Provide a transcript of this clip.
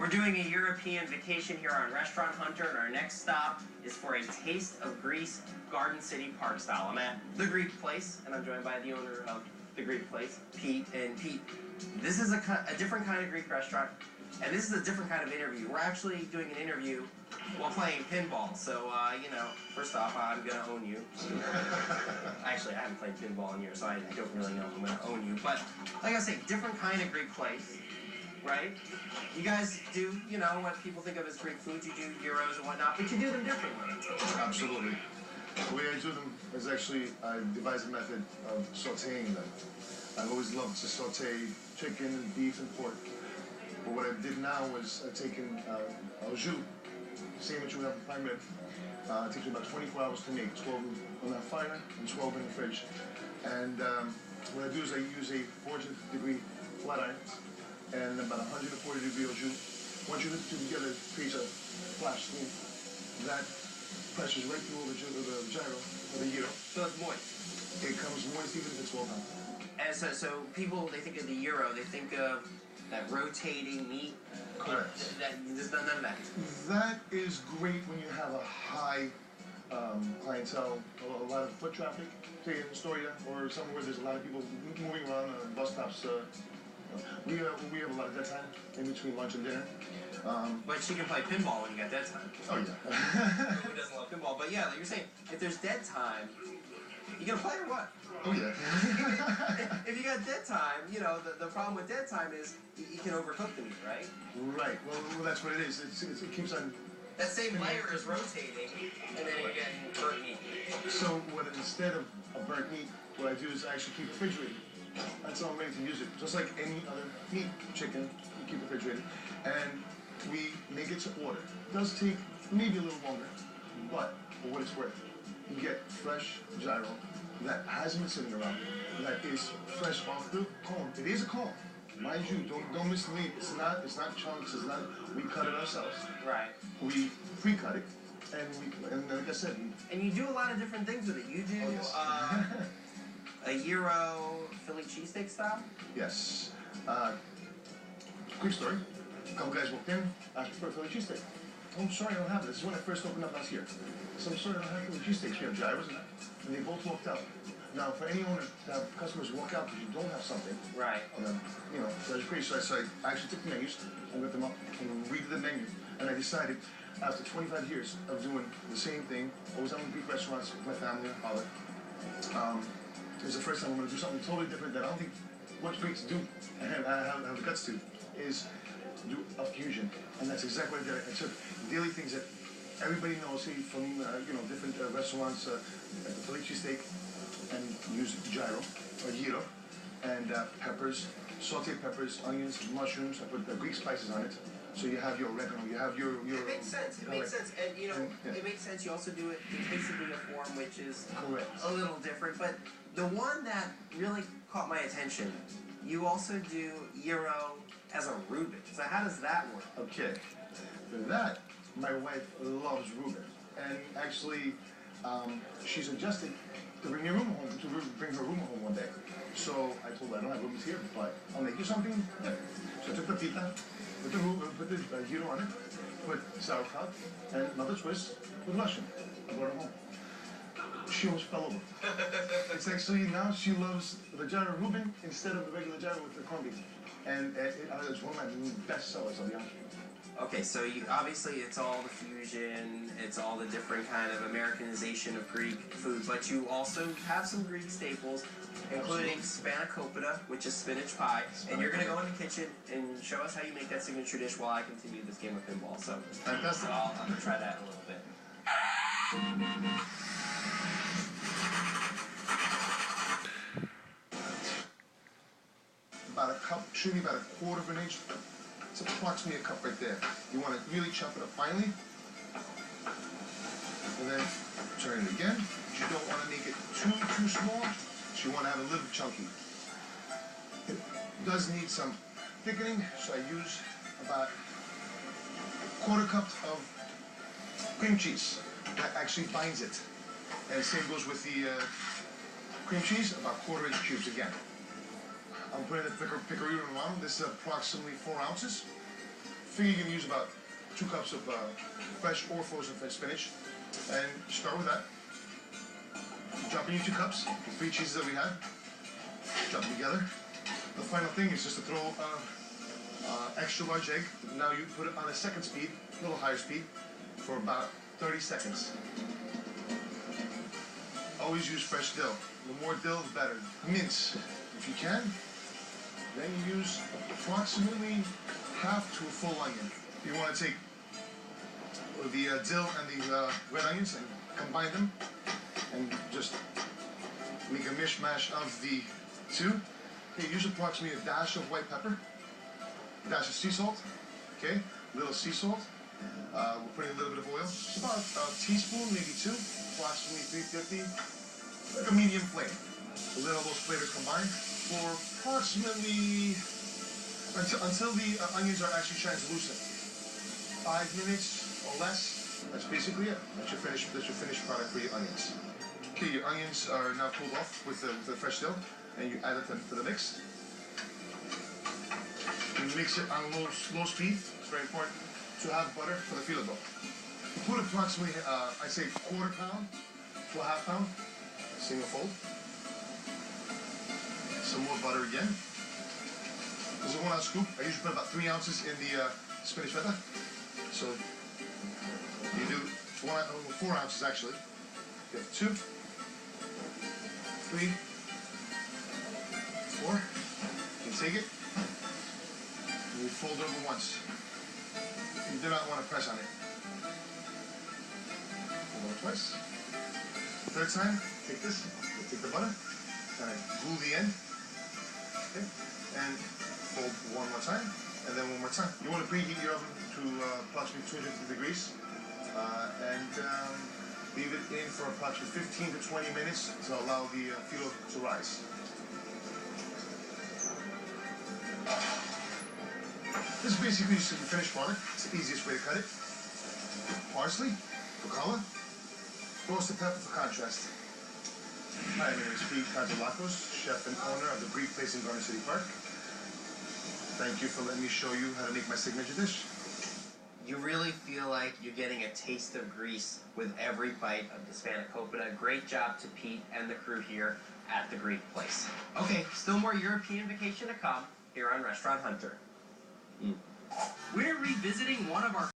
We're doing a European vacation here on Restaurant Hunter, and our next stop is for a Taste of Greece Garden City Park style. I'm at The Greek Place, and I'm joined by the owner of The Greek Place, Pete. And Pete, this is a different kind of Greek restaurant, and this is a different kind of interview. We're actually doing an interview while playing pinball. So, first off, I'm going to own you. Actually, I haven't played pinball in years, so I don't really know if I'm going to own you. But, like I say, different kind of Greek place, right? You guys do, what people think of as Greek food. You do gyros and whatnot, but you do them differently. Absolutely. The way I do them is actually, I devised a method of sauteing them. I've always loved to saute chicken and beef and pork. But what I did now was taken au jus, same as you have in prime rib. It takes me about 24 hours to make, 12 on that fire and 12 in the fridge. And what I do is I use a 400-degree flat iron and about 140-degree au jus. Once you put the two together, it creates a flash steam. That presses right through the gyro or the gyro. So it's moist. It comes moist even if it's well done. And so people, they think of the gyro, they think of that rotating meat. Correct. There's none of that. That is great when you have a high clientele, a lot of foot traffic, say in Astoria or somewhere where there's a lot of people moving around on bus stops. We have a lot of dead time in between lunch and dinner. But she can play pinball when you got dead time. Oh, yeah. Who doesn't love pinball? But yeah, like you're saying, if there's dead time, you gonna play or what? Oh, yeah. If you got dead time, the problem with dead time is you can overcook the meat, right? Right. Well, that's what it is. It keeps on... That same layer is rotating, and then you're getting burnt meat. So instead of a burnt meat, what I do is I actually keep it refrigerated until I'm ready to use it. Just like any other meat, chicken, you keep it refrigerated. And we make it to order. It does take maybe a little longer, but for what it's worth, you get fresh gyro that hasn't been sitting around, that is fresh off the cone. It is a cone. Mind you, don't mislead. It's not chunks. It's not. We cut it ourselves. Right. We pre-cut it, and like I said. And you do a lot of different things with it. You do a gyro Philly cheesesteak style. Yes. Quick story. A couple guys walked in, asked for a Philly cheesesteak. Oh, I'm sorry, I don't have it. This is when I first opened up last year. So I'm sorry, I don't have Philly cheesesteaks. We have gyros and they both walked out. Now, for any owner to have customers walk out because you don't have something, right? So it's pretty. So I actually took the menus and got them up and redid the menu, and I decided after 25 years of doing the same thing, always having Greek restaurants with my family and father, it was the first time I'm going to do something totally different that I don't think much Greeks do and have the guts to, is do a fusion, and that's exactly what I did. I took daily things that everybody knows, say from different restaurants, like the Philly cheesesteak, and use gyro or gyro, and peppers, sauteed peppers, onions, mushrooms. I put Greek spices on it, so you have your oregano, you have your. It makes sense. It makes sense, and it makes sense. You also do it in quesadilla form, which is correct. A little different. But the one that really caught my attention, you also do gyro as a Reuben. So how does that work? Okay, for that, my wife loves Reuben, and actually, she suggested to bring her Reuben home one day. So I told her I don't have Reubens here, but I'll make you something different. So I took the pita, put the gyro on it, put sauerkraut, and another twist with mushroom. I brought it home. She almost fell over. It's actually, now she loves the gyro Reuben instead of the regular gyro with the corned beef. And it's one of my best sellers, I'll be honest with you. Okay, so obviously it's all the fusion, it's all the different kind of Americanization of Greek food, but you also have some Greek staples, including spanakopita, which is spinach pie, and you're going to go in the kitchen and show us how you make that signature dish while I continue this game of pinball. So fantastic. I'm going to try that in a little bit. About a cup, should be about a quarter of an inch. It's approximately a cup right there. You want to really chop it up finely. And then turn it again. But you don't want to make it too small. So you want to have it a little chunky. It does need some thickening, so I use about a quarter cup of cream cheese. That actually binds it. And the same goes with the cream cheese, about quarter-inch cubes again. I'm putting the Pecorino Romano. This is approximately 4 ounces. figure you're gonna use about 2 cups of fresh or frozen fresh spinach, and start with that. Drop in your 2 cups, the 3 cheeses that we had. Drop them together. The final thing is just to throw extra large egg. Now you put it on a second speed, a little higher speed, for about 30 seconds. Always use fresh dill. The more dill, the better. Mince, if you can. Then you use approximately half to a full onion. You want to take the dill and the red onions and combine them and just make a mishmash of the two. Okay, use approximately a dash of white pepper, a dash of sea salt, okay, a little sea salt. We're putting a little bit of oil, about a teaspoon, maybe 2, approximately 350, like a medium flame. Let all those flavors combine for approximately until the onions are actually translucent. 5 minutes or less. That's basically it. That's your finished product for your onions. Okay, your onions are now cooled off with the fresh dill, and you add it to the mix. You mix it on low speed. It's very important to have butter for the filo dough. Put approximately, I'd say, 1/4 pound to a 1/2 pound, single fold. Some more butter again. This is a 1 ounce scoop. I usually put about 3 ounces in the spinach feta. So you do 4 ounces actually. You have 2, 3, 4. You take it and you fold it over once. You do not want to press on it. Fold over twice. Third time, take this. You take the butter, kind of glue the end. Okay, and fold one more time, and then one more time. You want to preheat your oven to approximately 250 degrees, and leave it in for approximately 15 to 20 minutes to allow the filo to rise. This is basically just the finished product. It's the easiest way to cut it. Parsley for color, roasted pepper for contrast. Hi, my name is Pete Kazalakos, chef and owner of the Greek Place in Garden City Park. Thank you for letting me show you how to make my signature dish. You really feel like you're getting a taste of Greece with every bite of the spanakopita. Great job to Pete and the crew here at the Greek Place. Okay, still more European vacation to come here on Restaurant Hunter. We're revisiting one of our